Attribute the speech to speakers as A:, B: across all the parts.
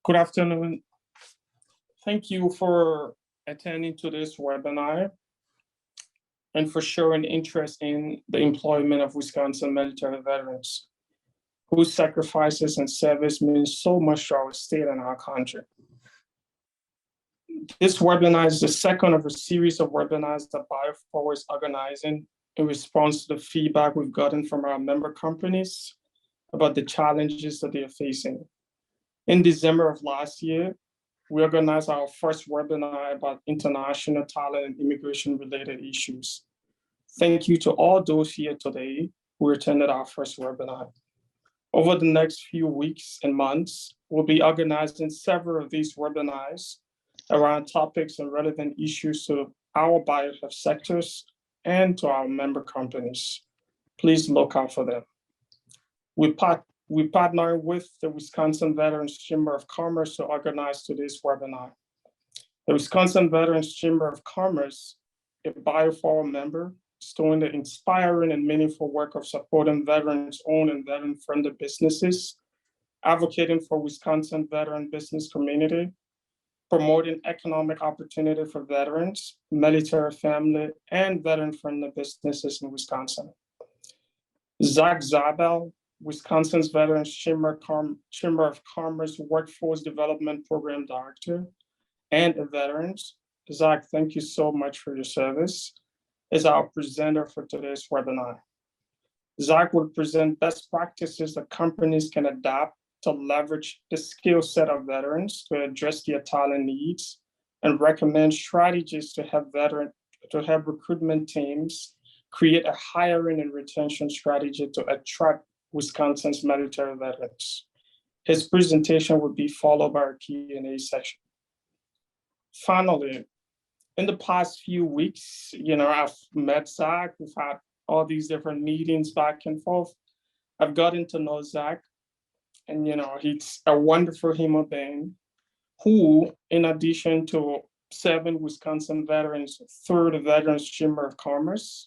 A: Good afternoon. Thank you for attending to this webinar and for showing interest in the employment of Wisconsin military veterans, whose sacrifices and service mean so much to our state and our country. This webinar is the second of a series of webinars that BioForward is organizing in response to the feedback we've gotten from our member companies about the challenges that they are facing. In December of last year, we organized our first webinar about international talent and immigration-related issues. Thank you to all those here today who attended our first webinar. Over the next few weeks and months, we'll be organizing several of these webinars around topics and relevant issues to our biohealth sectors and to our member companies. Please look out for them. We partner with the Wisconsin Veterans Chamber of Commerce to organize today's webinar. The Wisconsin Veterans Chamber of Commerce, a BioForward member, is doing the inspiring and meaningful work of supporting veterans-owned and veteran-friendly businesses, advocating for Wisconsin veteran business community, promoting economic opportunity for veterans, military family, and veteran-friendly businesses in Wisconsin. Zach Zabel, Wisconsin's Veterans Chamber of Commerce Workforce Development Program Director and a veteran. Zach, thank you so much for your service, is our presenter for today's webinar. Zach will present best practices that companies can adopt to leverage the skill set of veterans to address their talent needs and recommend strategies to help recruitment teams create a hiring and retention strategy to attract Wisconsin's military veterans. His presentation will be followed by a Q&A session. Finally, in the past few weeks, I've met Zach, we've had all these different meetings back and forth. I've gotten to know Zach, and he's a wonderful human being who, in addition to serving Wisconsin veterans through the Veterans Chamber of Commerce,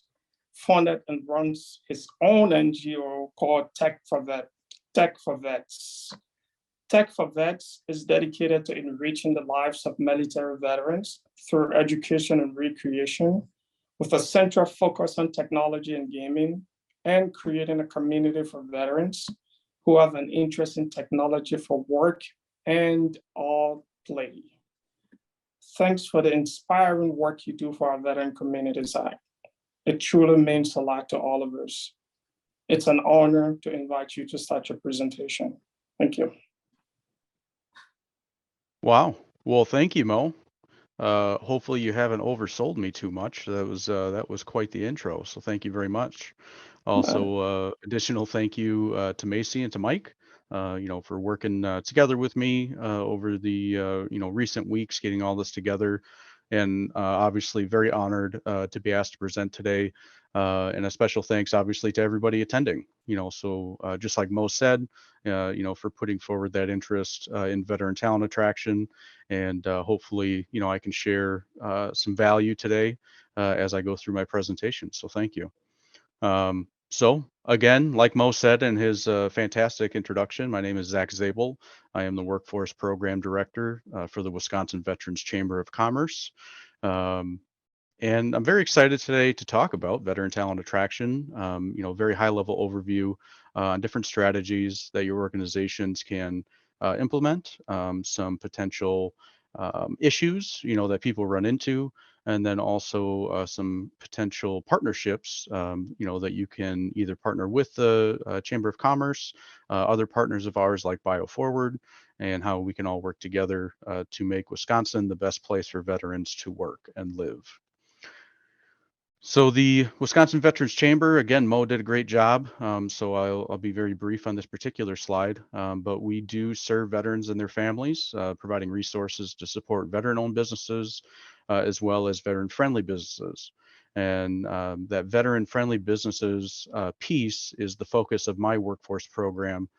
A: funded and runs his own NGO called Tech for Vets. Tech for Vets is dedicated to enriching the lives of military veterans through education and recreation, with a central focus on technology and gaming, and creating a community for veterans who have an interest in technology for work and all play. Thanks for the inspiring work you do for our veteran community, Zach. It truly means a lot to all of us. It's an honor to invite you to start your presentation. Thank you.
B: Wow. Well, thank you, Mo. Hopefully you haven't oversold me too much. That was quite the intro. So thank you very much. Also, additional thank you to Macy and to Mike, for working together with me over the recent weeks, getting all this together, and obviously very honored to be asked to present today. And a special thanks, obviously, to everybody attending. So just like Mo said, for putting forward that interest in veteran talent attraction, and hopefully, I can share some value today as I go through my presentation. So thank you. So again, like Mo said in his fantastic introduction, my name is Zach Zabel. I am the Workforce Program Director for the Wisconsin Veterans Chamber of Commerce. And I'm very excited today to talk about veteran talent attraction, very high level overview on different strategies that your organizations can implement, some potential issues, that people run into, and then also some potential partnerships, that you can either partner with the Chamber of Commerce, other partners of ours like BioForward, and how we can all work together to make Wisconsin the best place for veterans to work and live. So the Wisconsin Veterans Chamber, again, Mo did a great job. So I'll be very brief on this particular slide, but we do serve veterans and their families, providing resources to support veteran-owned businesses, as well as veteran-friendly businesses. And that veteran-friendly businesses piece is the focus of my workforce program,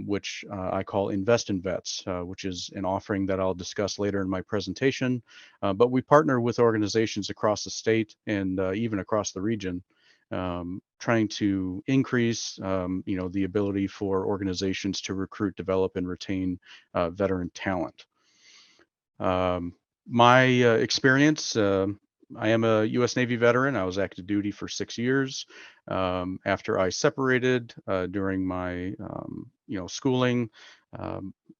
B: which I call Invest in Vets, which is an offering that I'll discuss later in my presentation. But we partner with organizations across the state and even across the region. trying to increase, the ability for organizations to recruit, develop, and retain veteran talent. My experience, I am a U.S. Navy veteran. I was active duty for 6 years. After I separated during my, schooling,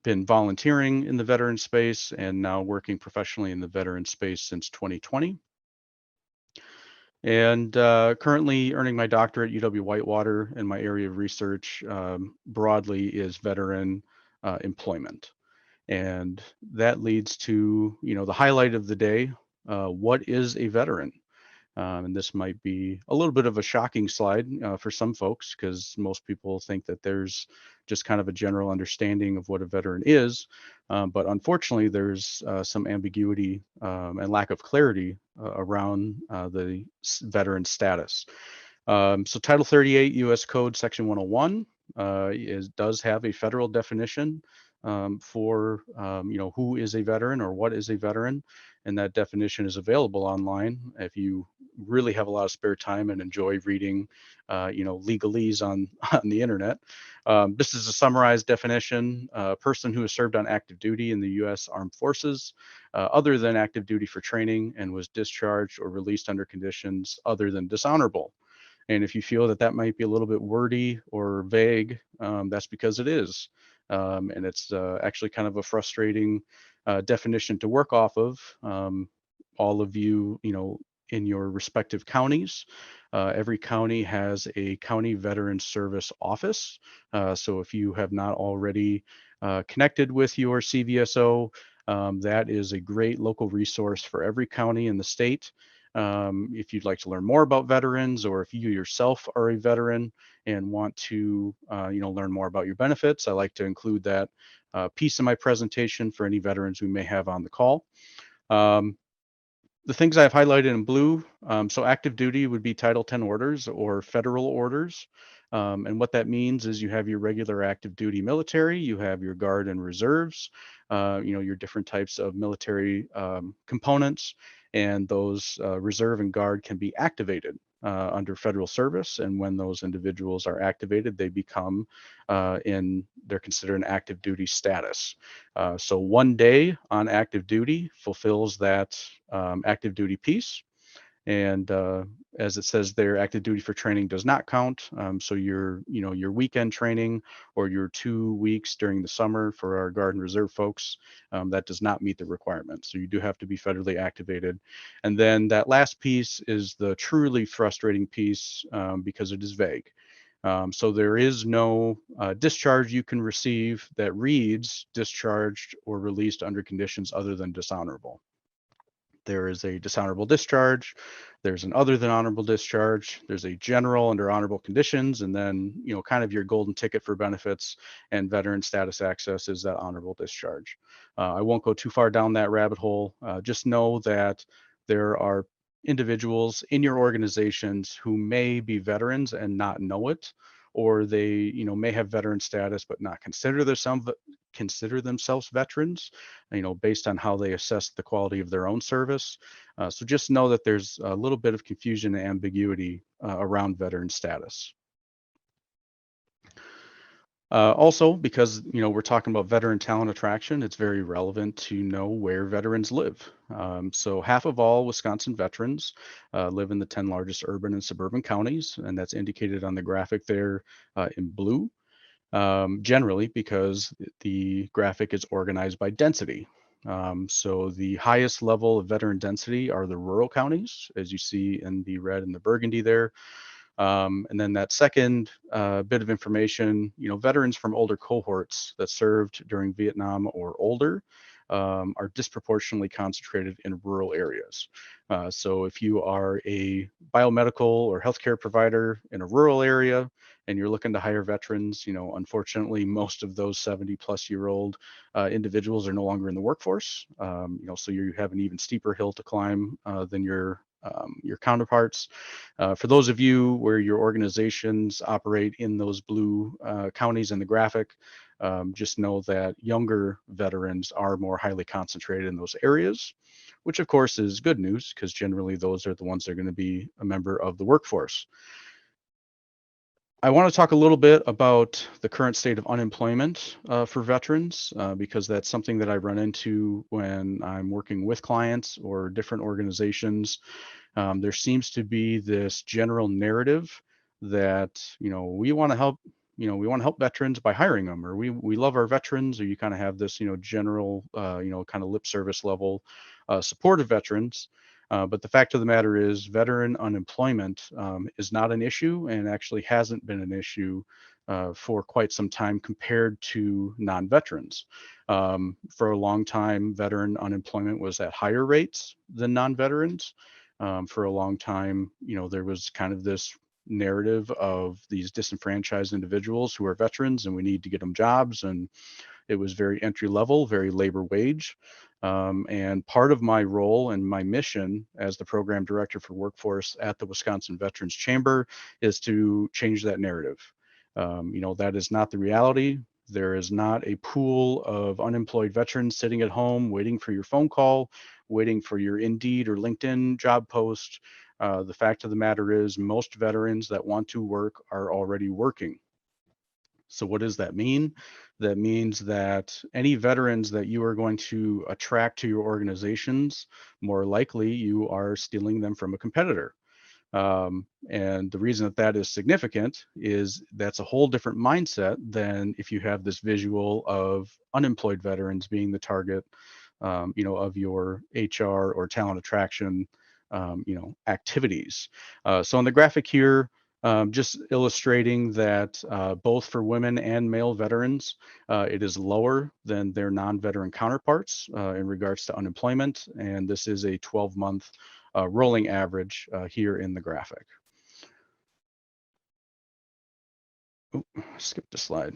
B: been volunteering in the veteran space and now working professionally in the veteran space since 2020. And currently earning my doctorate at UW-Whitewater, and my area of research broadly is veteran employment. And that leads to, the highlight of the day. What is a veteran? And this might be a little bit of a shocking slide for some folks, because most people think that there's just kind of a general understanding of what a veteran is. But unfortunately, there's some ambiguity and lack of clarity around the veteran status. So Title 38 U.S. Code Section 101 does have a federal definition for who is a veteran or what is a veteran, and that definition is available online if you really have a lot of spare time and enjoy reading legalese on on the internet. This is a summarized definition: a person who has served on active duty in the U.S. Armed Forces other than active duty for training and was discharged or released under conditions other than dishonorable. And if you feel that that might be a little bit wordy or vague, that's because it is. And it's actually kind of a frustrating definition to work off of. All of you, in your respective counties, every county has a county veteran service office. So if you have not already connected with your CVSO, that is a great local resource for every county in the state. If you'd like to learn more about veterans, or if you yourself are a veteran and want to, learn more about your benefits, I like to include that piece in my presentation for any veterans we may have on the call. The things I've highlighted in blue, so active duty would be Title 10 orders or federal orders. And what that means is you have your regular active duty military, you have your guard and reserves, your different types of military components, and those reserve and guard can be activated under federal service. And when those individuals are activated, they become they're considered an active duty status. So 1 day on active duty fulfills that active duty piece. And as it says there, active duty for training does not count. So your weekend training or your 2 weeks during the summer for our guard and reserve folks, that does not meet the requirements. So you do have to be federally activated. And then that last piece is the truly frustrating piece because it is vague. So there is no discharge you can receive that reads discharged or released under conditions other than dishonorable. There is a dishonorable discharge, there's an other than honorable discharge, there's a general under honorable conditions, and then, kind of your golden ticket for benefits and veteran status access is that honorable discharge. I won't go too far down that rabbit hole. Just know that there are individuals in your organizations who may be veterans and not know it, or they, may have veteran status but not consider themselves veterans, based on how they assess the quality of their own service. So just know that there's a little bit of confusion and ambiguity around veteran status. Also, because we're talking about veteran talent attraction, it's very relevant to know where veterans live. So half of all Wisconsin veterans live in the 10 largest urban and suburban counties, and that's indicated on the graphic there in blue. Generally, because the graphic is organized by density. So the highest level of veteran density are the rural counties, as you see in the red and the burgundy there. And then that second bit of information, veterans from older cohorts that served during Vietnam or older are disproportionately concentrated in rural areas. So if you are a biomedical or healthcare provider in a rural area and you're looking to hire veterans, unfortunately, most of those 70-plus-year-old individuals are no longer in the workforce. So you have an even steeper hill to climb than your counterparts. For those of you where your organizations operate in those blue counties in the graphic, just know that younger veterans are more highly concentrated in those areas. which of course is good news because generally those are the ones that are going to be a member of the workforce. I want to talk a little bit about the current state of unemployment for veterans because that's something that I run into when I'm working with clients or different organizations. There seems to be this general narrative that we want to help we want to help veterans by hiring them, or we love our veterans, or you kind of have this general kind of lip service level support of veterans. But the fact of the matter is, veteran unemployment is not an issue, and actually hasn't been an issue for quite some time compared to non-veterans. For a long time, veteran unemployment was at higher rates than non-veterans. For a long time, there was kind of this narrative of these disenfranchised individuals who are veterans, and we need to get them jobs, and it was very entry level, very labor wage. And part of my role and my mission as the program director for workforce at the Wisconsin Veterans Chamber is to change that narrative. That is not the reality. There is not a pool of unemployed veterans sitting at home waiting for your phone call, waiting for your Indeed or LinkedIn job post. The fact of the matter is, most veterans that want to work are already working. So what does that mean? That means that any veterans that you are going to attract to your organizations, more likely you are stealing them from a competitor. And the reason that that is significant is that's a whole different mindset than if you have this visual of unemployed veterans being the target, of your HR or talent attraction, activities. So on the graphic here, just illustrating that both for women and male veterans, it is lower than their non-veteran counterparts in regards to unemployment. And this is a 12-month rolling average here in the graphic. Ooh, skipped a slide.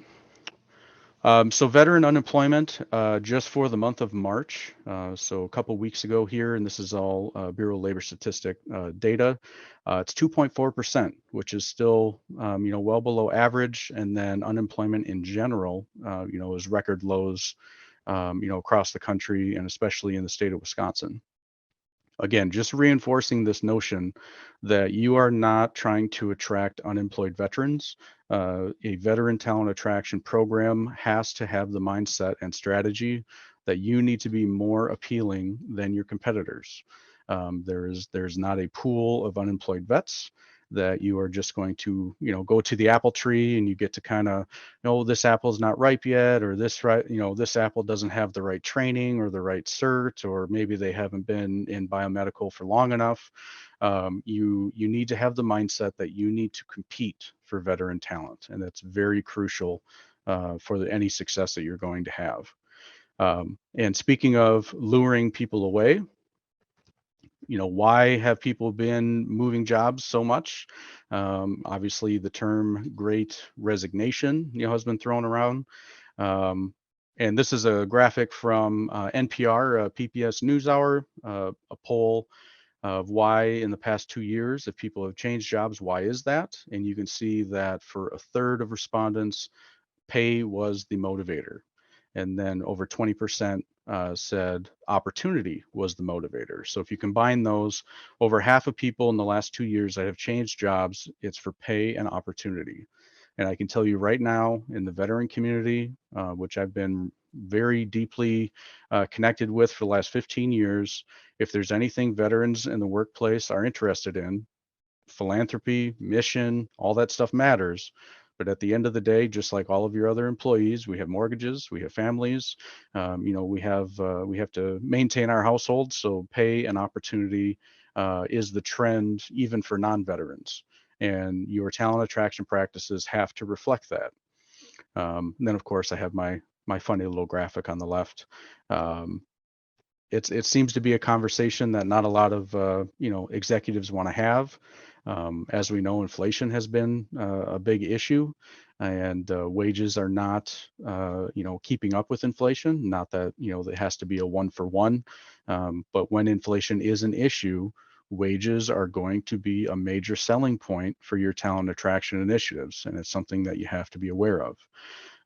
B: So veteran unemployment just for the month of March, so a couple weeks ago here, and this is all Bureau of Labor Statistic data, it's 2.4%, which is still, well below average. And then unemployment in general, is record lows, across the country and especially in the state of Wisconsin. Again, just reinforcing this notion that you are not trying to attract unemployed veterans. A veteran talent attraction program has to have the mindset and strategy that you need to be more appealing than your competitors. There's not a pool of unemployed vets that you are just going to, go to the apple tree and you get to kind of, no, this apple's not ripe yet, or this apple doesn't have the right training or the right cert, or maybe they haven't been in biomedical for long enough. You need to have the mindset that you need to compete for veteran talent, and that's very crucial for any success that you're going to have. And speaking of luring people away, why have people been moving jobs so much? Obviously, the term great resignation, has been thrown around. And this is a graphic from NPR, PPS NewsHour, a poll of why in the past 2 years, if people have changed jobs, why is that? And you can see that for a third of respondents, pay was the motivator. And then over 20% said opportunity was the motivator. So if you combine those, over half of people in the last 2 years that have changed jobs, it's for pay and opportunity. And I can tell you right now, in the veteran community, which I've been very deeply connected with for the last 15 years, if there's anything veterans in the workplace are interested in, philanthropy, mission, all that stuff matters. But at the end of the day, just like all of your other employees, we have mortgages, we have families, we have to maintain our households. So pay and opportunity is the trend, even for non-veterans. And your talent attraction practices have to reflect that. Then, of course, I have my funny little graphic on the left. It seems to be a conversation that not a lot of executives want to have. As we know, inflation has been a big issue, and wages are not keeping up with inflation. Not that it has to be a one for one, but when inflation is an issue, wages are going to be a major selling point for your talent attraction initiatives, and it's something that you have to be aware of.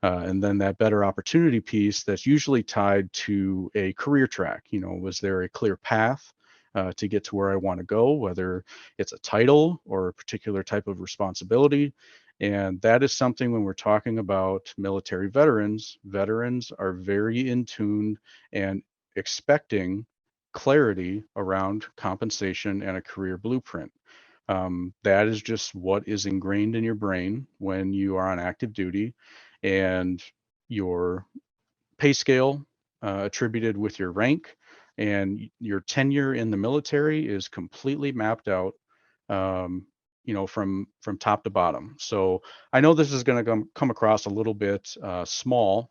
B: And then that better opportunity piece that's usually tied to a career track. Was there a clear path to get to where I want to go, whether it's a title or a particular type of responsibility? And that is something when we're talking about military veterans, veterans are very in tune and expecting clarity around compensation and a career blueprint. That is just what is ingrained in your brain when you are on active duty, and your pay scale attributed with your rank and your tenure in the military is completely mapped out, um, from top to bottom. So I know this is going to come across a little bit small,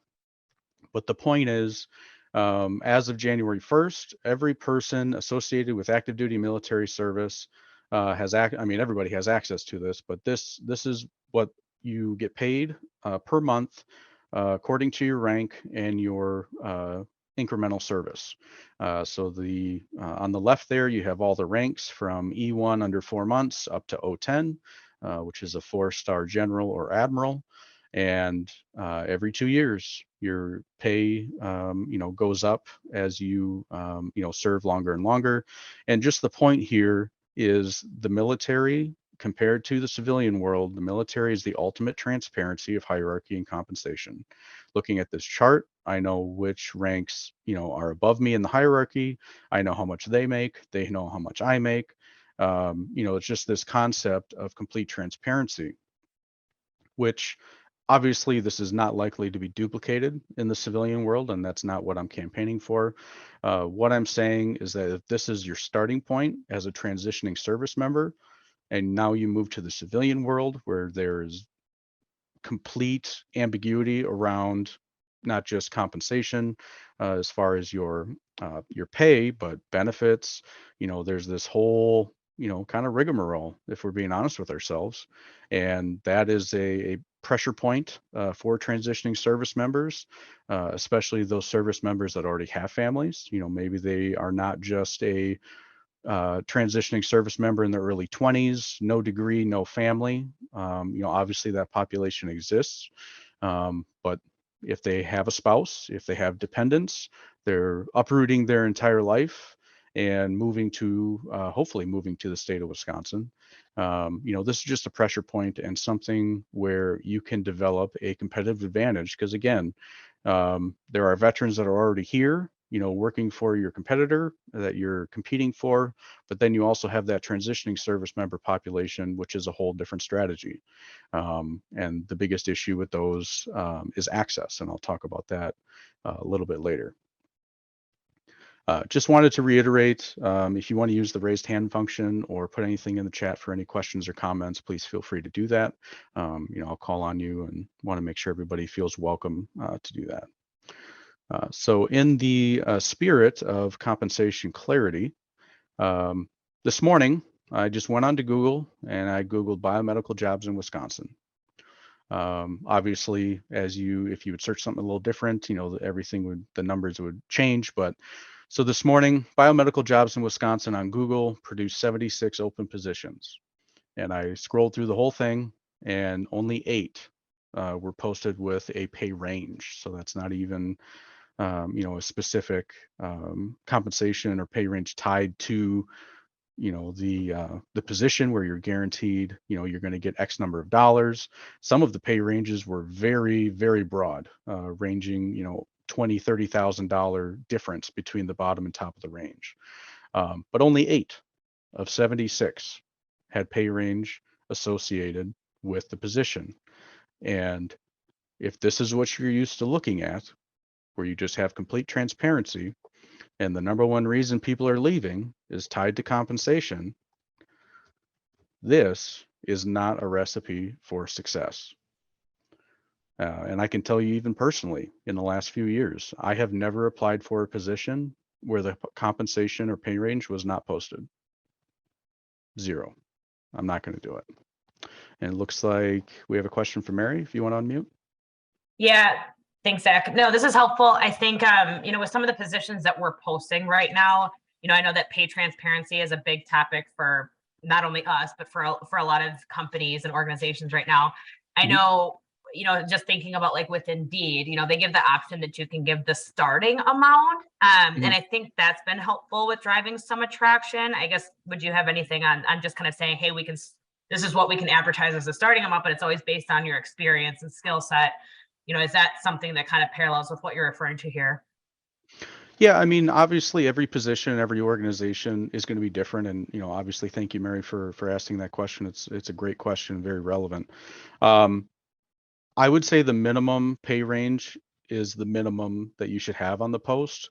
B: but the point is, as of January 1st, every person associated with active duty military service I mean, everybody has access to this, but this is what you get paid per month according to your rank and your incremental service. So the on the left there, you have all the ranks from E1 under 4 months up to O10, which is a 4-star general or admiral. And every 2 years, your pay, goes up as you, serve longer and longer. And just the point here is the military compared to the civilian world, the military is the ultimate transparency of hierarchy and compensation. Looking at this chart, I know which ranks, are above me in the hierarchy. I know how much they make. They know how much I make. It's just this concept of complete transparency, which obviously this is not likely to be duplicated in the civilian world, and that's not what I'm campaigning for. What I'm saying is that if this is your starting point as a transitioning service member, and now you move to the civilian world where there's complete ambiguity around not just compensation as far as your pay, but benefits. There's this whole kind of rigmarole, if we're being honest with ourselves, and that is a pressure point for transitioning service members, especially those service members that already have families. Maybe they are not just a transitioning service member in their early 20s, no degree, no family. Obviously that population exists, but if they have a spouse, if they have dependents, they're uprooting their entire life and hopefully moving to the state of Wisconsin. This is just a pressure point and something where you can develop a competitive advantage because, again, there are veterans that are already here, working for your competitor that you're competing for, but then you also have that transitioning service member population, which is a whole different strategy. And the biggest issue with those is access, and I'll talk about that a little bit later. Just wanted to reiterate, if you want to use the raised hand function or put anything in the chat for any questions or comments, please feel free to do that. I'll call on you and want to make sure everybody feels welcome to do that. So in the spirit of compensation clarity, this morning, I just went onto Google and I Googled biomedical jobs in Wisconsin. Obviously, if you would search something a little different, the numbers would change. But so this morning, biomedical jobs in Wisconsin on Google produced 76 open positions. And I scrolled through the whole thing and only 8 were posted with a pay range. So that's not even a specific compensation or pay range tied to the position where you're guaranteed you're going to get X number of dollars. Some of the pay ranges were very, very broad, ranging $20,000-$30,000 difference between the bottom and top of the range, but only 8 of 76 had pay range associated with the position. And if this is what you're used to looking at, where you just have complete transparency, and the number one reason people are leaving is tied to compensation, this is not a recipe for success. And I can tell you, even personally, in the last few years, I have never applied for a position where the compensation or pay range was not posted. 0. I'm not going to do it. And it looks like we have a question from Mary, if you want to unmute.
C: Yeah. Thanks, Zach. No, this is helpful. I think, with some of the positions that we're posting right now, I know that pay transparency is a big topic for not only us, but for a lot of companies and organizations right now. I know just thinking about like with Indeed, they give the option that you can give the starting amount. And I think that's been helpful with driving some attraction. I guess, would you have anything on just kind of saying, hey, this is what we can advertise as a starting amount, but it's always based on your experience and skill set. Is that something that kind of parallels with what you're referring to here?
B: Yeah, I mean, obviously every position, every organization is going to be different. And, obviously thank you, Mary, for asking that question. It's a great question, very relevant. I would say the minimum pay range is the minimum that you should have on the post,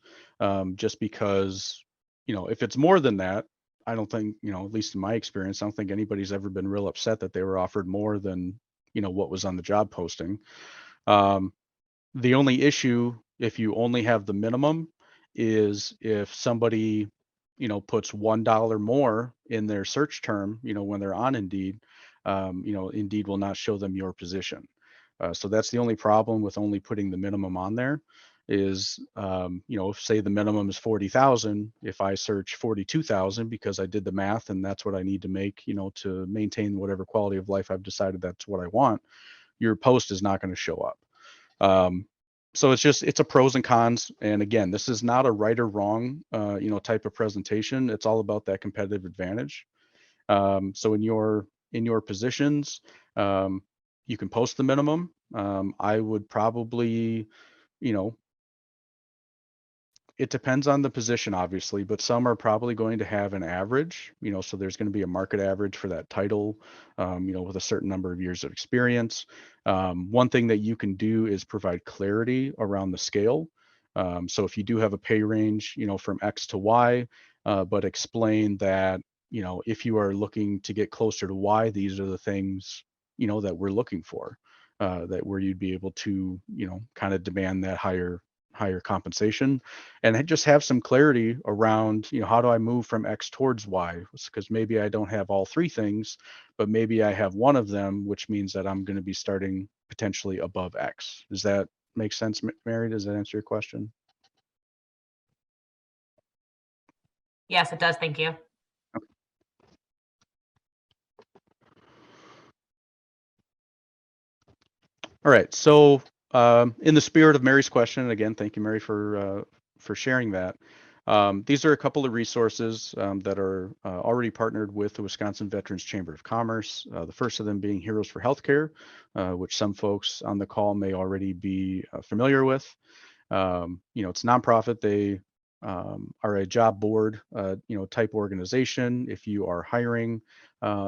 B: just because, if it's more than that, I don't think, at least in my experience, I don't think anybody's ever been real upset that they were offered more than, what was on the job posting. The only issue, if you only have the minimum, is if somebody, puts $1 more in their search term, when they're on Indeed, Indeed will not show them your position. So that's the only problem with only putting the minimum on there is, if say the minimum is 40,000, if I search 42,000 because I did the math and that's what I need to make, to maintain whatever quality of life I've decided that's what I want, your post is not going to show up. So it's a pros and cons. And again, this is not a right or wrong, type of presentation. It's all about that competitive advantage. So in your positions, you can post the minimum. I would probably, it depends on the position, obviously, but some are probably going to have an average, so there's going to be a market average for that title, with a certain number of years of experience. One thing that you can do is provide clarity around the scale. So if you do have a pay range, from X to Y, but explain that, if you are looking to get closer to Y, these are the things, that we're looking for, that where you'd be able to, kind of demand that higher compensation, and just have some clarity around, how do I move from X towards Y? Because maybe I don't have all three things, but maybe I have one of them, which means that I'm going to be starting potentially above X. Does that make sense, Mary? Does that answer your question?
C: Yes, it does. Thank you.
B: All right. So in the spirit of Mary's question, and again, thank you, Mary, for sharing that. These are a couple of resources that are already partnered with the Wisconsin Veterans Chamber of Commerce. The first of them being Heroes for Healthcare, which some folks on the call may already be familiar with. It's a nonprofit. They are a job board, type organization. If you are hiring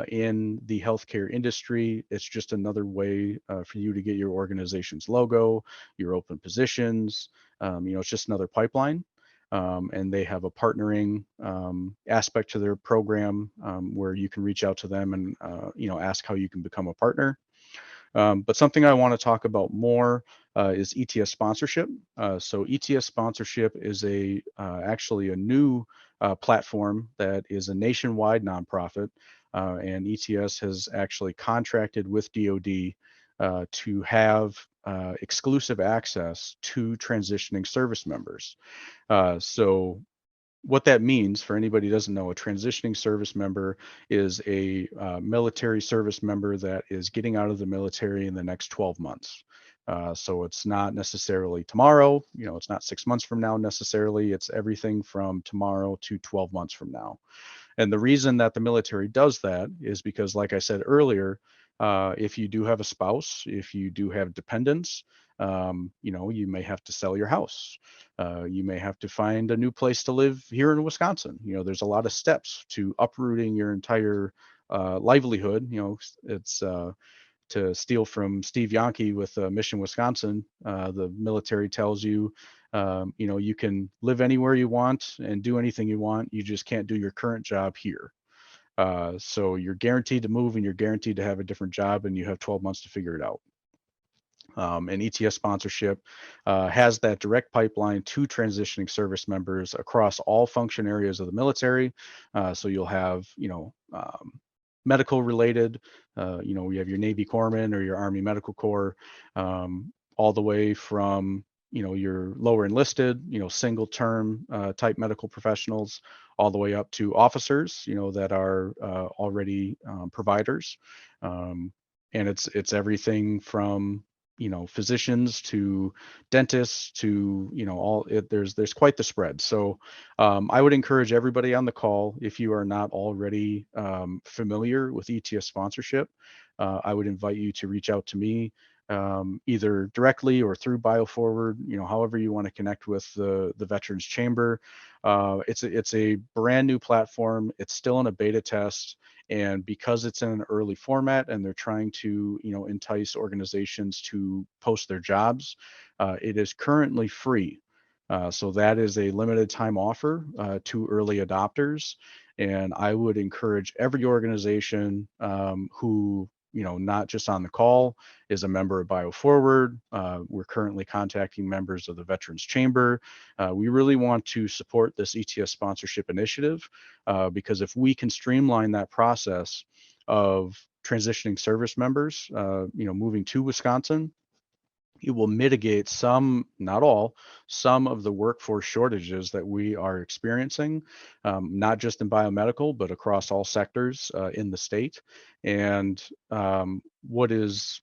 B: in the healthcare industry, it's just another way for you to get your organization's logo, your open positions. It's just another pipeline. And they have a partnering aspect to their program where you can reach out to them and ask how you can become a partner. But something I want to talk about more is ETS sponsorship. So ETS sponsorship is actually a new platform that is a nationwide nonprofit, and ETS has actually contracted with DoD to have exclusive access to transitioning service members. So what that means for anybody who doesn't know, a transitioning service member is a military service member that is getting out of the military in the next 12 months. So it's not necessarily tomorrow, it's not 6 months from now necessarily, it's everything from tomorrow to 12 months from now. And the reason that the military does that is because, like I said earlier, if you do have a spouse, if you do have dependents, you may have to sell your house. You may have to find a new place to live here in Wisconsin. There's a lot of steps to uprooting your entire livelihood. It's to steal from Steve Yonke with Mission Wisconsin. The military tells you, you can live anywhere you want and do anything you want. You just can't do your current job here. So you're guaranteed to move and you're guaranteed to have a different job, and you have 12 months to figure it out. And ETS sponsorship has that direct pipeline to transitioning service members across all function areas of the military. So you'll have, medical related, you have your Navy corpsman or your Army Medical Corps, all the way from, your lower enlisted, single term type medical professionals, all the way up to officers, that are already providers. And it's everything from, physicians to dentists to, there's quite the spread. So I would encourage everybody on the call, if you are not already familiar with ETS sponsorship, I would invite you to reach out to me, either directly or through BioForward, however you want to connect with the Veterans Chamber. It's a brand new platform. It's still in a beta test. And because it's in an early format and they're trying to, entice organizations to post their jobs, it is currently free. So that is a limited time offer to early adopters. And I would encourage every organization who, not just on the call, is a member of BioForward. We're currently contacting members of the Veterans Chamber. We really want to support this ETS sponsorship initiative because if we can streamline that process of transitioning service members, moving to Wisconsin, it will mitigate some, not all, some of the workforce shortages that we are experiencing, not just in biomedical, but across all sectors in the state. And what is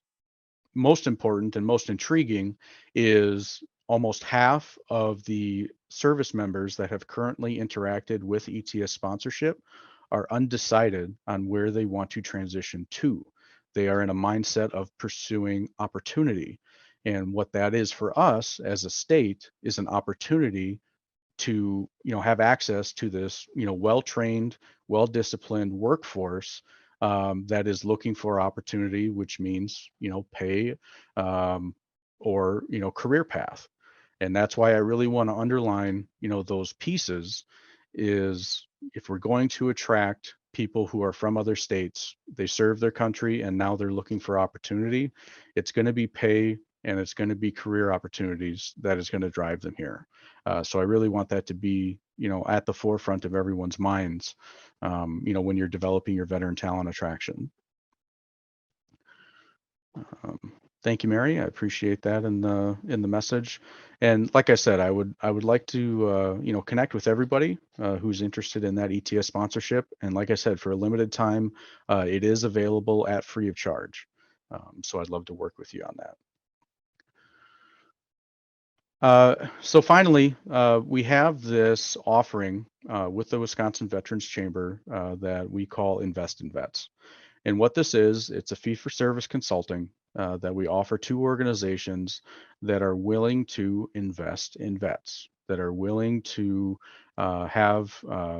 B: most important and most intriguing is almost half of the service members that have currently interacted with ETS sponsorship are undecided on where they want to transition to. They are in a mindset of pursuing opportunity. And what that is for us as a state is an opportunity to, have access to this, well-trained, well-disciplined workforce that is looking for opportunity, which means, pay or, career path. And that's why I really want to underline, those pieces is if we're going to attract people who are from other states, they serve their country and now they're looking for opportunity, it's going to be pay and it's going to be career opportunities that is going to drive them here. So I really want that to be, at the forefront of everyone's minds, when you're developing your veteran talent attraction. Thank you, Mary. I appreciate that in the message. And like I said, I would like to connect with everybody who's interested in that ETS sponsorship. And like I said, for a limited time, it is available at free of charge. So I'd love to work with you on that. So finally, we have this offering with the Wisconsin Veterans Chamber that we call Invest in Vets. And what this is, it's a fee-for-service consulting that we offer to organizations that are willing to invest in vets, that are willing to have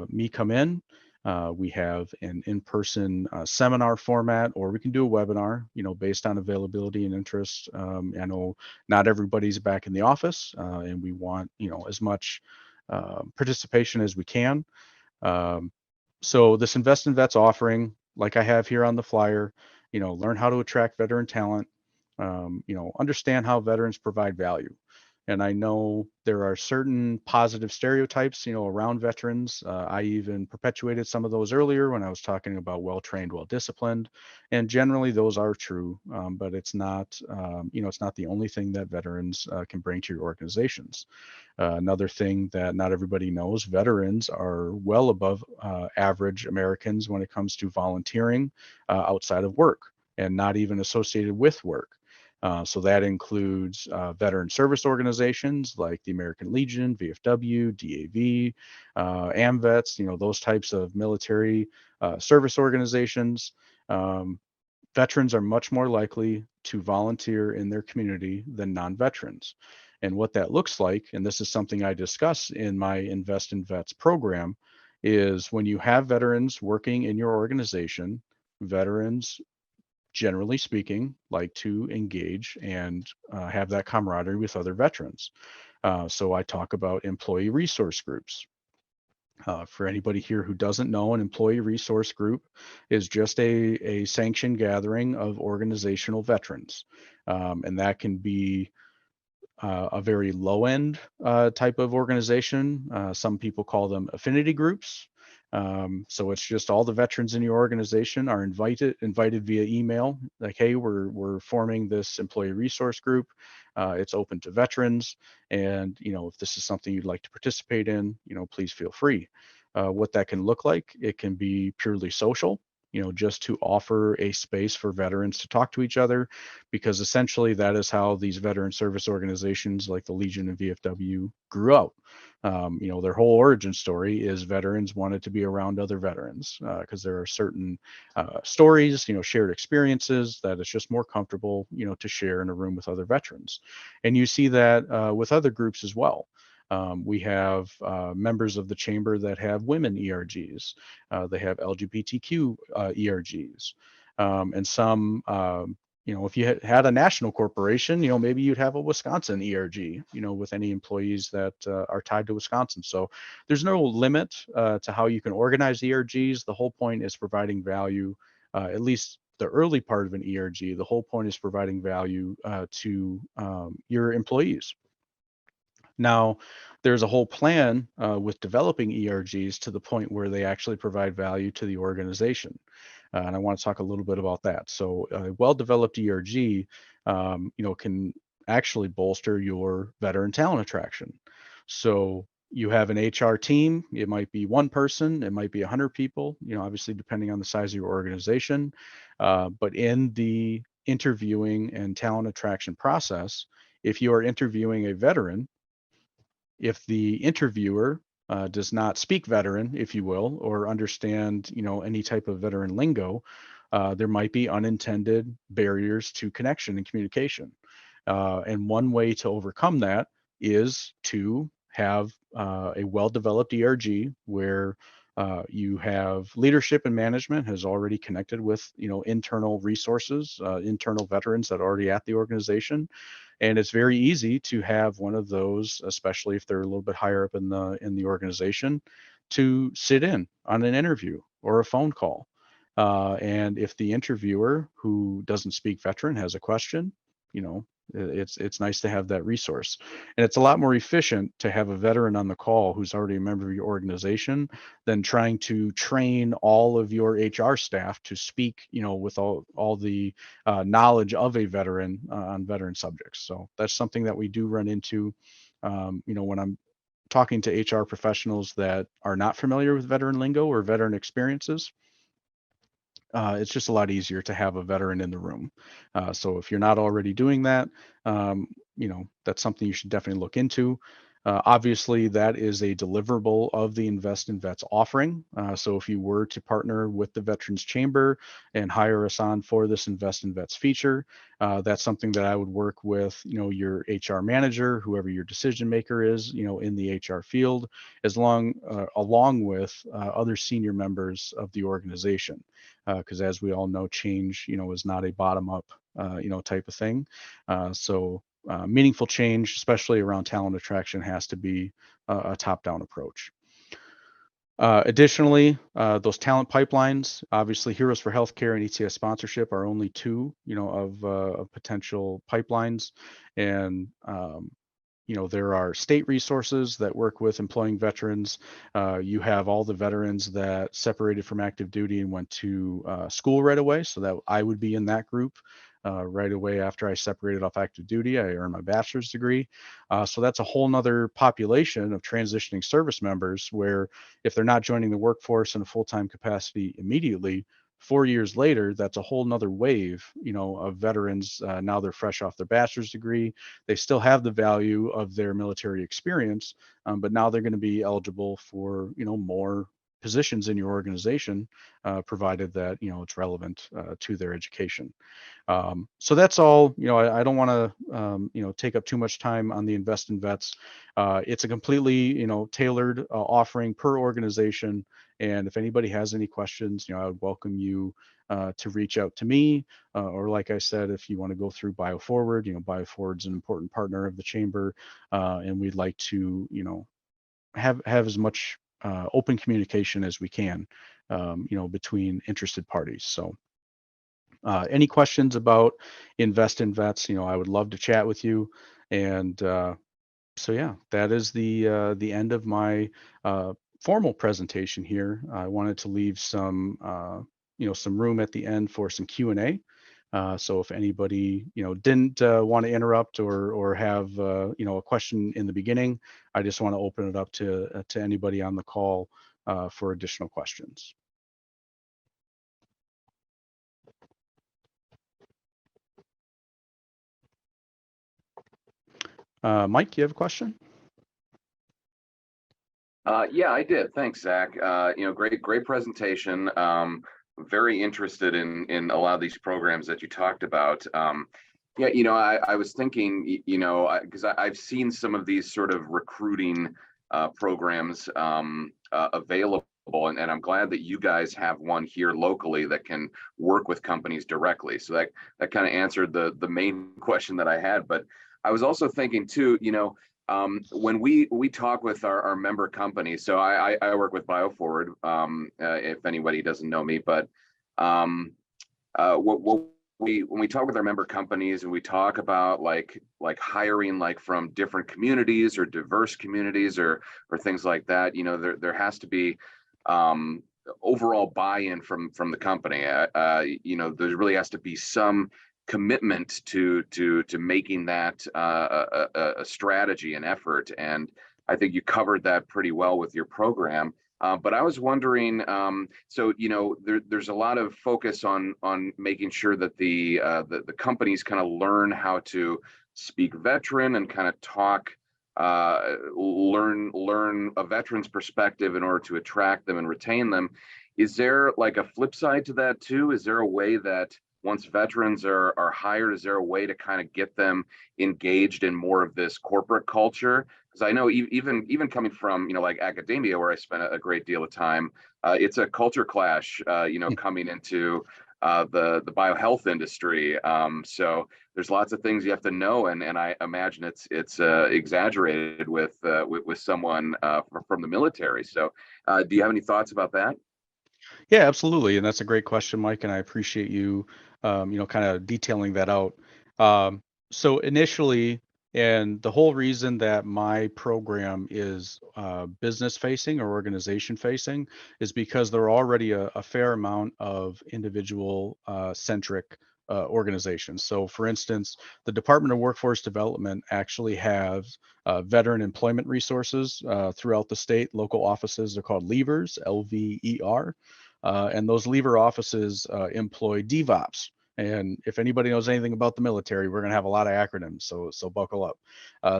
B: me come in. We have an in-person seminar format, or we can do a webinar, based on availability and interest. I know not everybody's back in the office, and we want, as much participation as we can. So this Invest in Vets offering, like I have here on the flyer, learn how to attract veteran talent, understand how veterans provide value. And I know there are certain positive stereotypes, around veterans. I even perpetuated some of those earlier when I was talking about well-trained, well-disciplined, and generally those are true. But it's not, it's not the only thing that veterans can bring to your organizations. Another thing that not everybody knows, veterans are well above average Americans when it comes to volunteering outside of work and not even associated with work. So that includes veteran service organizations like the American Legion, VFW, DAV, AMVETS, those types of military service organizations. Veterans are much more likely to volunteer in their community than non-veterans. And what that looks like, and this is something I discuss in my Invest in Vets program, is when you have veterans working in your organization, veterans, generally speaking, like to engage and have that camaraderie with other veterans. So I talk about employee resource groups. For anybody here who doesn't know, an employee resource group is just a sanctioned gathering of organizational veterans. And that can be a very low end type of organization. Some people call them affinity groups. So it's just all the veterans in your organization are invited via email, like, hey, we're forming this employee resource group. It's open to veterans. And, if this is something you'd like to participate in, please feel free. What that can look like, it can be purely social. just to offer a space for veterans to talk to each other, because essentially that is how these veteran service organizations like the Legion and VFW grew out. Their whole origin story is veterans wanted to be around other veterans because there are certain stories, shared experiences that it's just more comfortable, to share in a room with other veterans. And you see that with other groups as well. We have members of the chamber that have women ERGs. They have LGBTQ ERGs. And some, if you had a national corporation, maybe you'd have a Wisconsin ERG, with any employees that are tied to Wisconsin. So there's no limit to how you can organize ERGs. The whole point is providing value, at least the early part of an ERG. The whole point is providing value to your employees. Now, there's a whole plan with developing ERGs to the point where they actually provide value to the organization. And I want to talk a little bit about that. So a well-developed ERG, can actually bolster your veteran talent attraction. So you have an HR team. It might be one person. It might be 100 people, obviously depending on the size of your organization. But in the interviewing and talent attraction process, if you are interviewing a veteran, if the interviewer does not speak veteran, if you will, or understand, any type of veteran lingo, there might be unintended barriers to connection and communication. And one way to overcome that is to have a well-developed ERG where you have leadership and management has already connected with, internal resources, internal veterans that are already at the organization. And it's very easy to have one of those, especially if they're a little bit higher up in the organization, to sit in on an interview or a phone call. And if the interviewer who doesn't speak veteran has a question, it's nice to have that resource. And it's a lot more efficient to have a veteran on the call who's already a member of your organization than trying to train all of your HR staff to speak, with all the knowledge of a veteran on veteran subjects. So that's something that we do run into, when I'm talking to HR professionals that are not familiar with veteran lingo or veteran experiences. It's just a lot easier to have a veteran in the room. So if you're not already doing that, that's something you should definitely look into. Obviously, that is a deliverable of the Invest in Vets offering. So if you were to partner with the Veterans Chamber and hire us on for this Invest in Vets feature, that's something that I would work with, your HR manager, whoever your decision maker is, in the HR field, along with other senior members of the organization. Because as we all know, change, is not a bottom up, type of thing. So meaningful change, especially around talent attraction, has to be a top-down approach. Additionally, those talent pipelines, obviously Heroes for Healthcare and ETS sponsorship are only two, of potential pipelines. And, there are state resources that work with employing veterans. You have all the veterans that separated from active duty and went to school right away. So that I would be in that group. Right away after I separated off active duty, I earned my bachelor's degree. So that's a whole nother population of transitioning service members where if they're not joining the workforce in a full-time capacity immediately, 4 years later, that's a whole nother wave, of veterans. Now they're fresh off their bachelor's degree. They still have the value of their military experience, but now they're going to be eligible for, more positions in your organization, provided that, it's relevant to their education. So that's all. I don't want to take up too much time on the Invest in Vets. It's a completely tailored offering per organization, and if anybody has any questions, I would welcome you to reach out to me, or like I said, if you want to go through BioForward. BioForward's an important partner of the chamber, and we'd like to have as much open communication as we can, between interested parties. So any questions about Invest in Vets, I would love to chat with you. And so yeah, that is the end of my formal presentation here. I wanted to leave some some room at the end for some Q&A. So if anybody didn't want to interrupt or have a question in the beginning, I just want to open it up to anybody on the call for additional questions. Mike, you have a question?
D: Yeah, I did. Thanks, Zach. Great presentation. Very interested in a lot of these programs that you talked about. Yeah, I was thinking, because I've seen some of these sort of recruiting programs available, and I'm glad that you guys have one here locally that can work with companies directly. So that kind of answered the main question that I had. But I was also thinking too, when we talk with our member companies, so I work with BioForward, if anybody doesn't know me, but what when we talk with our member companies and we talk about like hiring like from different communities or diverse communities or things like that, there has to be overall buy-in from the company. There really has to be some commitment to making that a strategy and effort, and I think you covered that pretty well with your program. But I was wondering, so there's a lot of focus on making sure that the companies kind of learn how to speak veteran and kind of talk, learn a veteran's perspective in order to attract them and retain them. Is there like a flip side to that too? Is there a way that once veterans are hired, is there a way to kind of get them engaged in more of this corporate culture? Because I know even coming from like academia, where I spent a great deal of time, it's a culture clash. Coming into the biohealth industry. So there's lots of things you have to know, and I imagine it's exaggerated with someone from the military. So do you have any thoughts about that?
B: Yeah, absolutely. And that's a great question, Mike. And I appreciate you, kind of detailing that out. So initially, and the whole reason that my program is business facing or organization facing is because there are already a fair amount of individual centric organizations. So for instance, the Department of Workforce Development actually has veteran employment resources throughout the state. Local offices are called levers, LVER. And those lever offices employ DevOps. And if anybody knows anything about the military, we're going to have a lot of acronyms, so buckle up.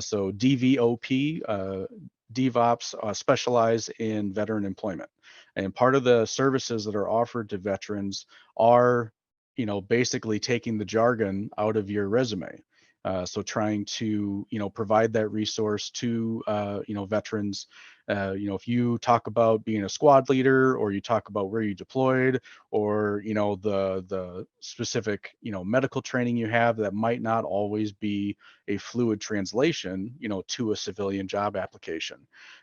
B: So DVOP, DevOps specialize in veteran employment. And part of the services that are offered to veterans are, basically taking the jargon out of your resume. So trying to, provide that resource to, veterans. If you talk about being a squad leader, or you talk about where you deployed, or the specific medical training you have, that might not always be a fluid translation to a civilian job application.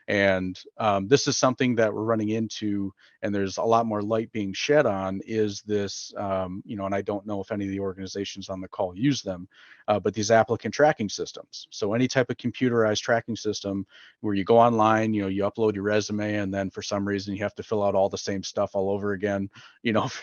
B: And this is something that we're running into, and there's a lot more light being shed on, is this, and I don't know if any of the organizations on the call use them, but these applicant tracking systems. So any type of computerized tracking system where you go online, you upload your resume, and then for some reason you have to fill out all the same stuff all over again,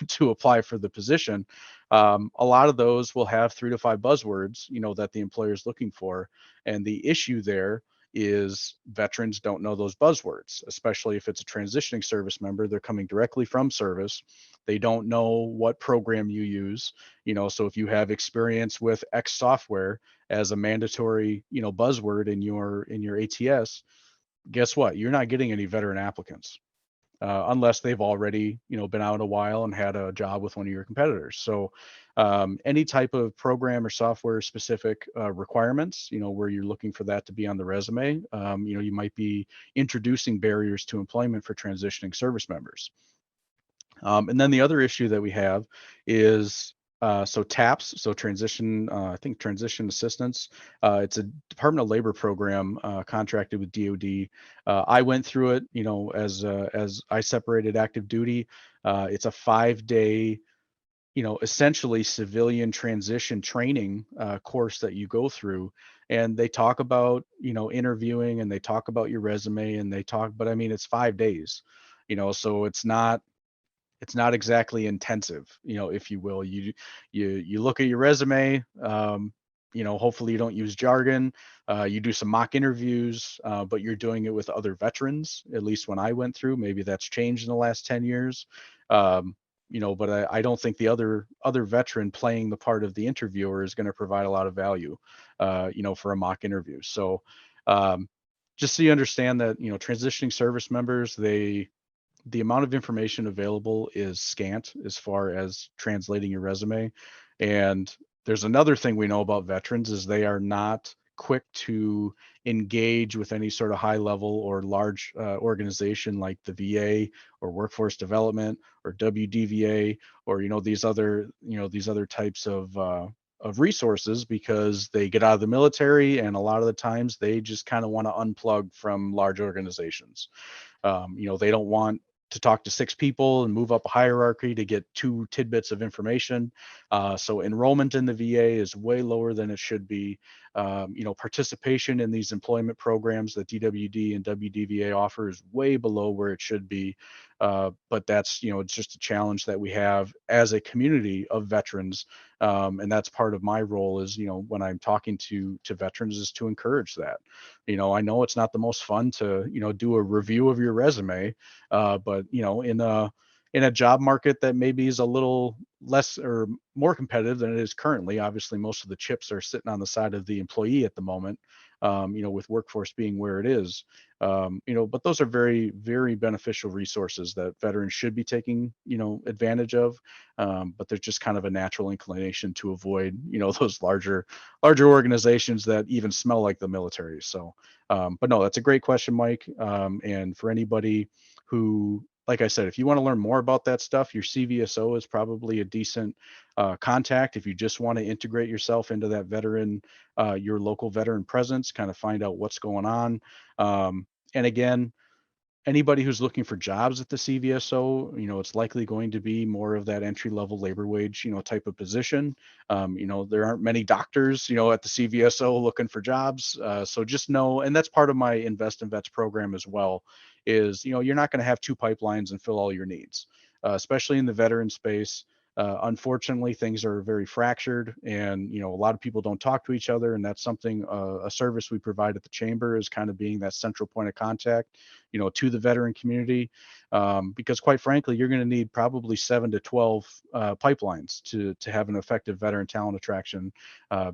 B: to apply for the position. A lot of those will have 3 to 5 buzzwords, that the employer is looking for. And the issue there is veterans don't know those buzzwords, especially if it's a transitioning service member. They're coming directly from service. They don't know what program you use, so if you have experience with X software as a mandatory, buzzword in your ATS, guess what? You're not getting any veteran applicants. Unless they've already, been out a while and had a job with one of your competitors. So any type of program or software specific requirements, where you're looking for that to be on the resume, you might be introducing barriers to employment for transitioning service members. And then the other issue that we have is so TAPS, so transition assistance. It's a Department of Labor program contracted with DoD. I went through it, as I separated active duty. It's a 5-day, essentially civilian transition training course that you go through, and they talk about, interviewing, and they talk about your resume, and but I mean, it's 5 days, so it's not exactly intensive, if you will. You look at your resume, hopefully you don't use jargon. You do some mock interviews, but you're doing it with other veterans, at least when I went through. Maybe that's changed in the last 10 years. but I don't think the other veteran playing the part of the interviewer is going to provide a lot of value, for a mock interview. So just so you understand that, transitioning service members, the amount of information available is scant as far as translating your resume. And there's another thing we know about veterans is they are not quick to engage with any sort of high level or large organization like the VA or workforce development or WDVA or these other types of resources, because they get out of the military and a lot of the times they just kind of want to unplug from large organizations. They don't want to talk to 6 people and move up a hierarchy to get 2 tidbits of information. So enrollment in the VA is way lower than it should be. Participation in these employment programs that DWD and WDVA offer is way below where it should be. But that's, it's just a challenge that we have as a community of veterans. And that's part of my role is, when I'm talking to veterans, is to encourage that. I know it's not the most fun to, do a review of your resume, but in a job market that maybe is a little less or more competitive than it is currently, obviously most of the chips are sitting on the side of the employee at the moment, with workforce being where it is. But those are very, very beneficial resources that veterans should be taking, advantage of. But there's just kind of a natural inclination to avoid, those larger organizations that even smell like the military. So, but no, that's a great question, Mike. And for anybody who, like I said, if you want to learn more about that stuff, your CVSO is probably a decent contact. If you just want to integrate yourself into that veteran, your local veteran presence, kind of find out what's going on. And again, anybody who's looking for jobs at the CVSO, it's likely going to be more of that entry level labor wage, type of position. There aren't many doctors, at the CVSO looking for jobs. So just know, and that's part of my Invest in Vets program as well, is, you're not going to have 2 pipelines and fill all your needs, especially in the veteran space. Unfortunately, things are very fractured, and a lot of people don't talk to each other, and that's something a service we provide at the chamber is kind of being that central point of contact, to the veteran community, because quite frankly, you're going to need probably 7 to 12 pipelines to have an effective veteran talent attraction,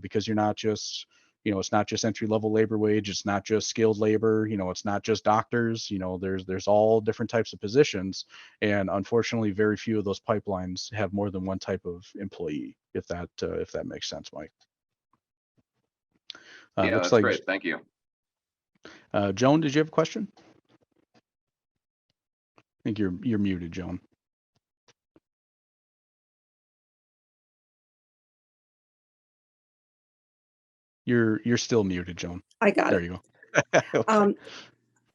B: because you're not just it's not just entry level labor wage. It's not just skilled labor. It's not just doctors. There's all different types of positions. And unfortunately, very few of those pipelines have more than one type of employee, if that makes sense, Mike.
D: Yeah,
B: looks
D: that's
B: like,
D: great. Thank you.
B: Joan, did you have a question? I think you're muted, Joan. You're still muted, Joan.
E: I got
B: There
E: it.
B: you go. Okay.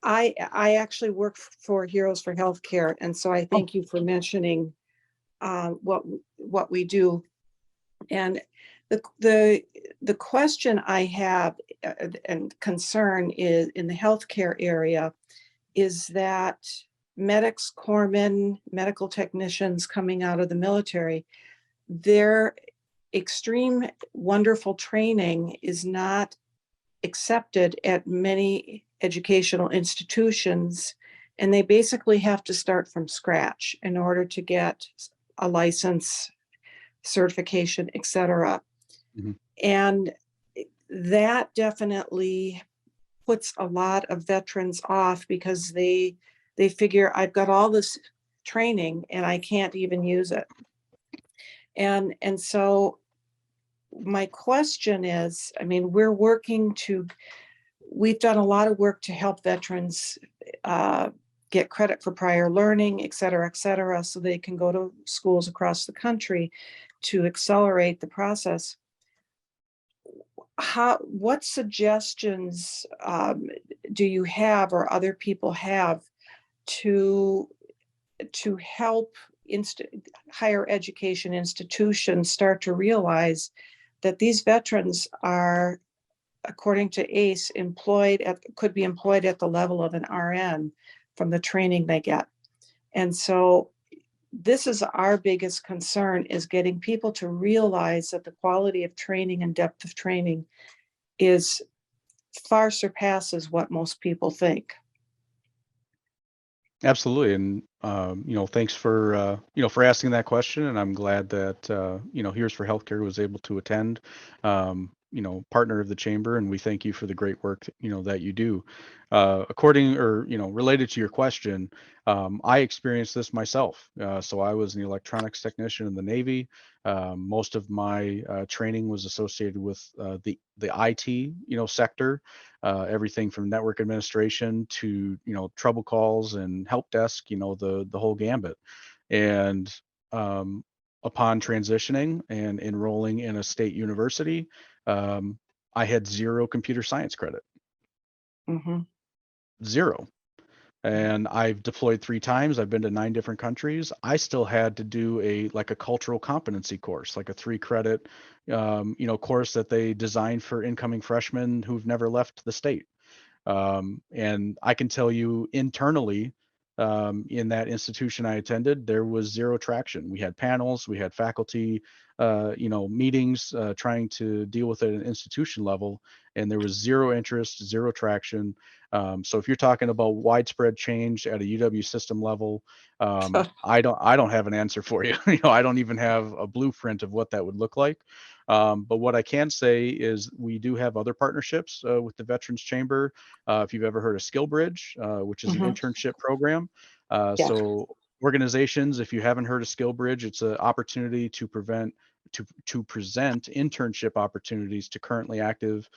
E: I actually work for Heroes for Healthcare, and so I thank you for mentioning what we do. And the question I have and concern is in the healthcare area is that medics, corpsmen, medical technicians coming out of the military, their extreme wonderful training is not accepted at many educational institutions, and they basically have to start from scratch in order to get a license, certification, etc.
B: Mhm.
E: And that definitely puts a lot of veterans off because they figure I've got all this training and I can't even use it. And so my question is, I mean, we've done a lot of work to help veterans get credit for prior learning, et cetera, so they can go to schools across the country to accelerate the process. What suggestions do you have or other people have to help higher education institutions start to realize that these veterans are, according to ACE, could be employed at the level of an RN from the training they get? And so this is our biggest concern, is getting people to realize that the quality of training and depth of training far surpasses what most people think.
B: Absolutely. And, thanks for, for asking that question. And I'm glad that, Here's for Healthcare was able to attend, partner of the chamber. And we thank you for the great work, that you do. Related to your question, I experienced this myself. So I was an electronics technician in the Navy. Most of my training was associated with the IT, sector, everything from network administration to trouble calls and help desk, the whole gambit. And um, upon transitioning and enrolling in a state university, um, I had zero computer science credit,
E: Mhm.
B: zero. And I've deployed 3 times. I've been to 9 different countries. I still had to do a cultural competency course, like a 3 credit, course that they designed for incoming freshmen who've never left the state. And I can tell you internally, in that institution I attended, there was zero traction. We had panels, we had faculty, meetings, trying to deal with it at an institution level, and there was zero interest, zero traction. So if you're talking about widespread change at a UW system level, I don't have an answer for you. I don't even have a blueprint of what that would look like. But what I can say is we do have other partnerships with the Veterans Chamber. If you've ever heard of SkillBridge, which is an
E: Mhm.
B: internship program.
E: Yeah.
B: So organizations, if you haven't heard of SkillBridge, it's an opportunity to present internship opportunities to currently active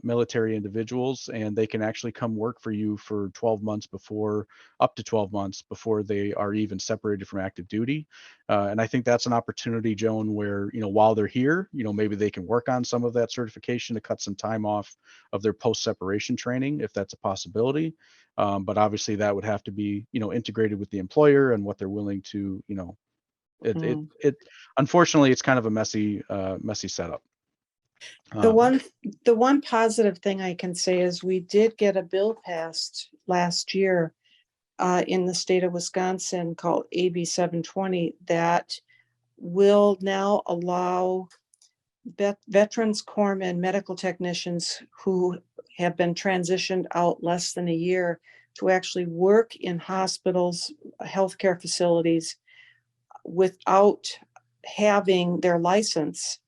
B: military individuals, and they can actually come work for you for 12 months before, up to 12 months before they are even separated from active duty. And I think that's an opportunity, Joan, where, while they're here, maybe they can work on some of that certification to cut some time off of their post-separation training, if that's a possibility. But obviously that would have to be, integrated with the employer and what they're willing to,
E: Mm.
B: it unfortunately, it's kind of a messy setup.
E: The
B: Um,
E: one, the one positive thing I can say is we did get a bill passed last year in the state of Wisconsin called AB 720 that will now allow veterans corpsmen, medical technicians who have been transitioned out less than a year to actually work in hospitals, healthcare facilities without having their license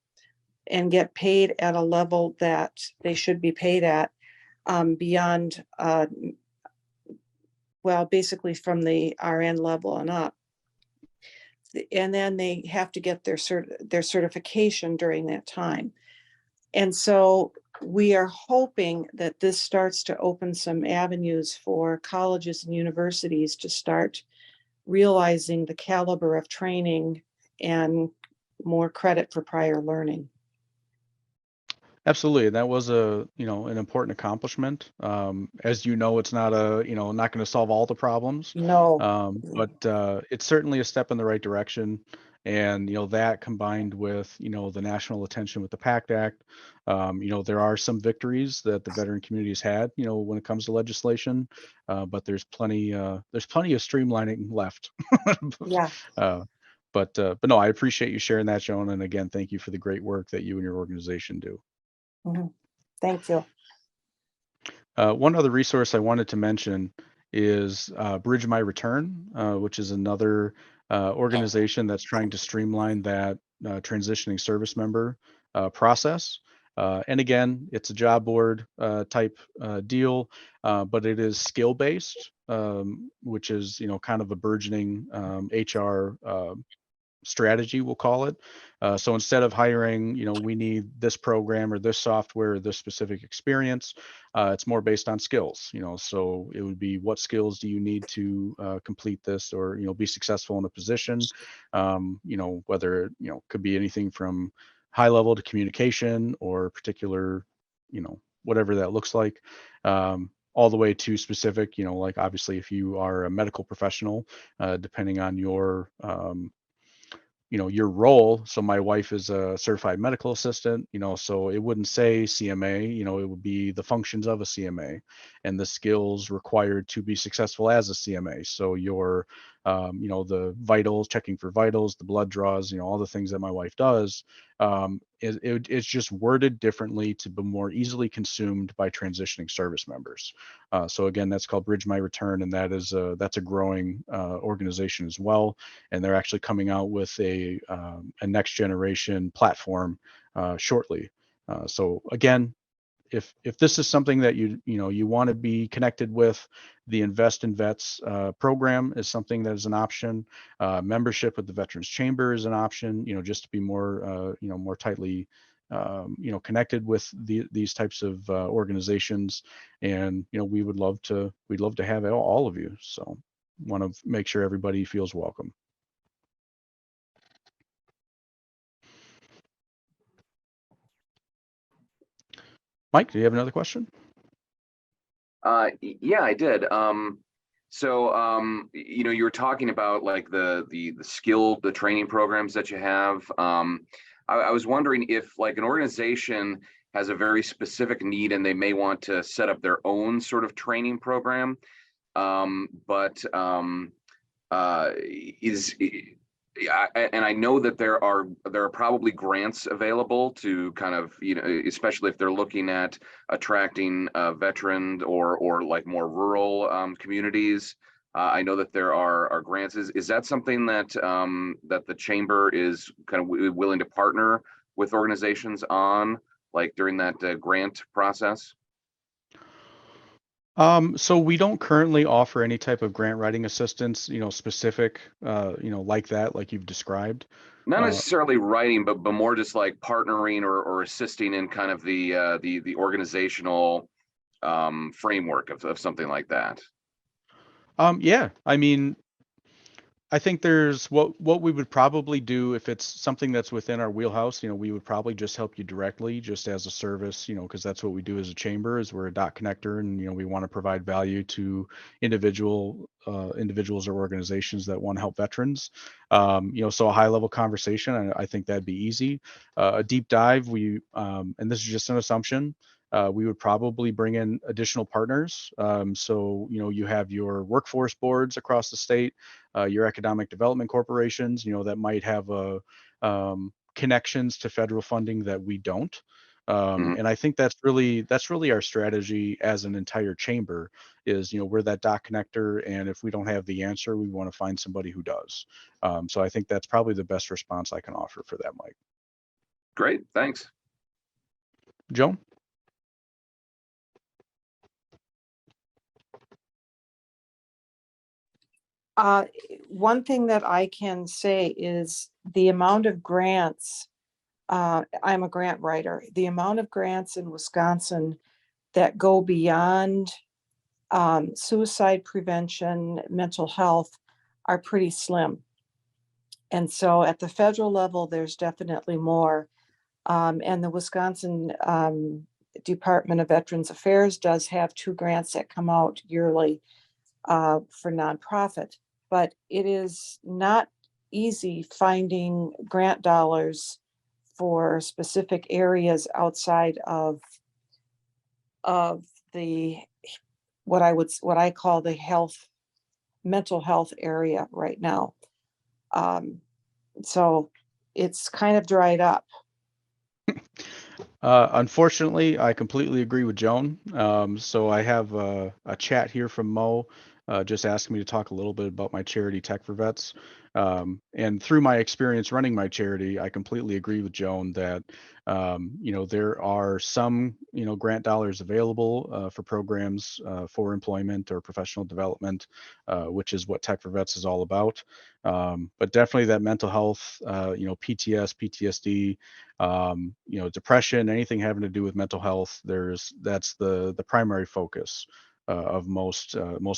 E: and get paid at a level that they should be paid at, beyond, well, basically from the RN level and up. And then they have to get their certification during that time. And so we are hoping that this starts to open some avenues for colleges and universities to start realizing the caliber of training and more credit for prior learning.
B: Absolutely. That was an important accomplishment. As you know, it's not going to solve all the problems,
E: No.
B: but it's certainly a step in the right direction. And, that combined with, the national attention with the PACT Act, there are some victories that the veteran community has had, when it comes to legislation, but there's plenty of streamlining left.
E: Yeah.
B: Uh, but no, I appreciate you sharing that, Joan. And again, thank you for the great work that you and your organization do.
E: Mhm. Thank you.
B: One other resource I wanted to mention is Bridge My Return, which is another organization that's trying to streamline that transitioning service member process. And again, it's a job board type deal, but it is skill based, which is kind of a burgeoning HR strategy, we'll call it. So instead of hiring, we need this program or this software or this specific experience, it's more based on skills. So it would be, what skills do you need to complete this, or be successful in a position. Whether could be anything from high level to communication or particular, whatever that looks like. All the way to specific, like obviously if you are a medical professional, depending on your role. So my wife is a certified medical assistant, so it wouldn't say CMA, it would be the functions of a CMA and the skills required to be successful as a CMA. So your you know, the vitals, checking for vitals, the blood draws, you know, all the things that my wife does. It's just worded differently to be more easily consumed by transitioning service members. So again, that's called Bridge My Return, and that's a growing organization as well. And they're actually coming out with a next generation platform shortly. So again, if this is something that you want to be connected with, the Invest in Vets program is something that is an option. Membership with the Veterans Chamber is an option. You know, just to be more more tightly connected with these types of organizations. And you know, we'd love to have all of you. So want to make sure everybody feels welcome. Mike, do you have another question?
D: Yeah, I did. So you were talking about like the training programs that you have. I was wondering if like an organization has a very specific need and they may want to set up their own sort of training program. But and I know that there are probably grants available to kind of, especially if they're looking at attracting veteran or like more rural communities. I know that there are grants. Is that something that that the chamber is kind of willing to partner with organizations on, like during that grant process?
B: So we don't currently offer any type of grant writing assistance, specific, like that, like you've described.
D: Not necessarily writing, but more just like partnering or assisting in kind of the organizational framework of something like that.
B: Yeah, I mean, I think there's what we would probably do if it's something that's within our wheelhouse. We would probably just help you directly, just as a service, because that's what we do as a chamber. Is we're a dot connector, and we want to provide value to individuals or organizations that want to help veterans. So a high level conversation, I think that'd be easy. A deep dive, and this is just an assumption. We would probably bring in additional partners. So, you have your workforce boards across the state, your economic development corporations, that might have connections to federal funding that we don't. And I think that's really our strategy as an entire chamber is, we're that dot connector. And if we don't have the answer, we want to find somebody who does. So I think that's probably the best response I can offer for that, Mike.
D: Great. Thanks.
B: Joan?
E: One thing that I can say is the amount of grants, I'm a grant writer, the amount of grants in Wisconsin that go beyond suicide prevention, mental health are pretty slim. And so at the federal level, there's definitely more. And the Wisconsin Department of Veterans Affairs does have 2 grants that come out yearly for nonprofit. But it is not easy finding grant dollars for specific areas outside of the what I call the mental health area right now. So it's kind of dried up.
B: Unfortunately, I completely agree with Joan. So I have a chat here from Mo, just asking me to talk a little bit about my charity, Tech for Vets. And through my experience running my charity, I completely agree with Joan that, there are some, grant dollars available for programs for employment or professional development, which is what Tech for Vets is all about. But definitely that mental health, PTSD, depression, anything having to do with mental health, that's the primary focus of most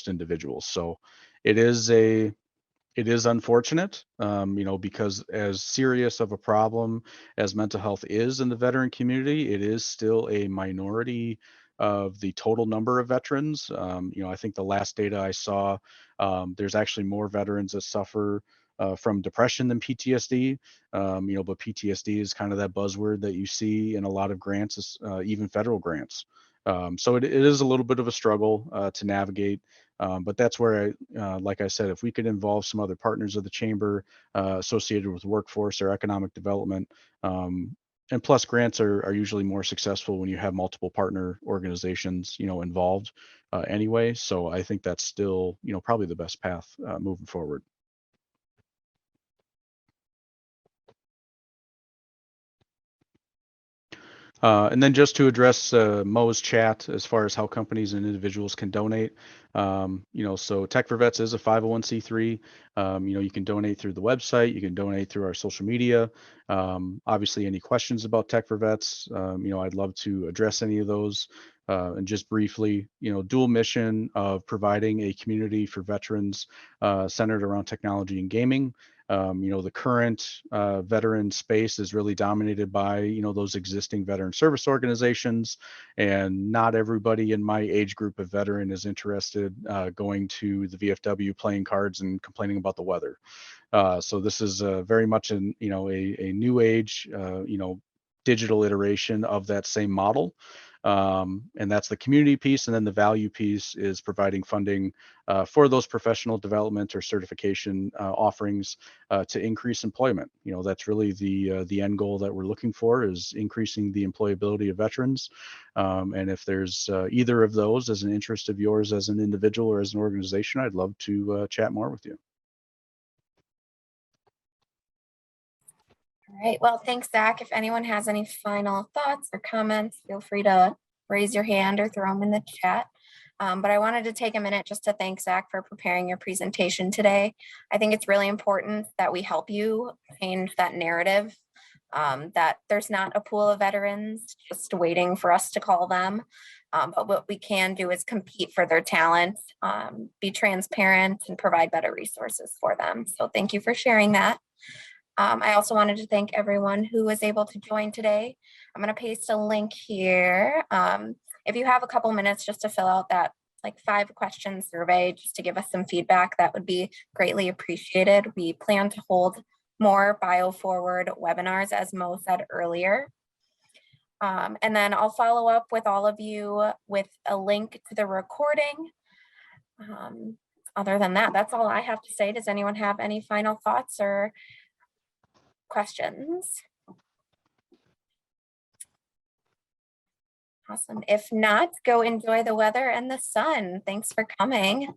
B: individuals. So it is unfortunate, because as serious of a problem as mental health is in the veteran community, it is still a minority of the total number of veterans. I think the last data I saw, there's actually more veterans that suffer from depression than PTSD. But PTSD is kind of that buzzword that you see in a lot of grants, even federal grants. So it is a little bit of a struggle to navigate. But that's where, like I said, if we could involve some other partners of the chamber associated with workforce or economic development, and plus grants are usually more successful when you have multiple partner organizations, involved anyway. So I think that's still, probably the best path moving forward. And then just to address Mo's chat as far as how companies and individuals can donate, so Tech for Vets is a 501c3. You can donate through the website, you can donate through our social media. Obviously, any questions about Tech for Vets, I'd love to address any of those. And just briefly, dual mission of providing a community for veterans centered around technology and gaming. The current veteran space is really dominated by, those existing veteran service organizations, and not everybody in my age group of veteran is interested going to the VFW, playing cards and complaining about the weather. So this is very much a new age, digital iteration of that same model. And that's the community piece. And then the value piece is providing funding for those professional development or certification offerings to increase employment. That's really the end goal that we're looking for, is increasing the employability of veterans. And if there's either of those as an interest of yours as an individual or as an organization, I'd love to chat more with you.
F: All right, well, thanks, Zach. If anyone has any final thoughts or comments, feel free to raise your hand or throw them in the chat. But I wanted to take a minute just to thank Zach for preparing your presentation today. I think it's really important that we help you change that narrative, that there's not a pool of veterans just waiting for us to call them. But what we can do is compete for their talent, be transparent, and provide better resources for them. So thank you for sharing that. I also wanted to thank everyone who was able to join today. I'm going to paste a link here. If you have a couple minutes just to fill out that 5-question survey, just to give us some feedback, that would be greatly appreciated. We plan to hold more BioForward webinars, as Mo said earlier. And then I'll follow up with all of you with a link to the recording. Other than that, that's all I have to say. Does anyone have any final thoughts or questions? Awesome. If not, go enjoy the weather and the sun. Thanks for coming.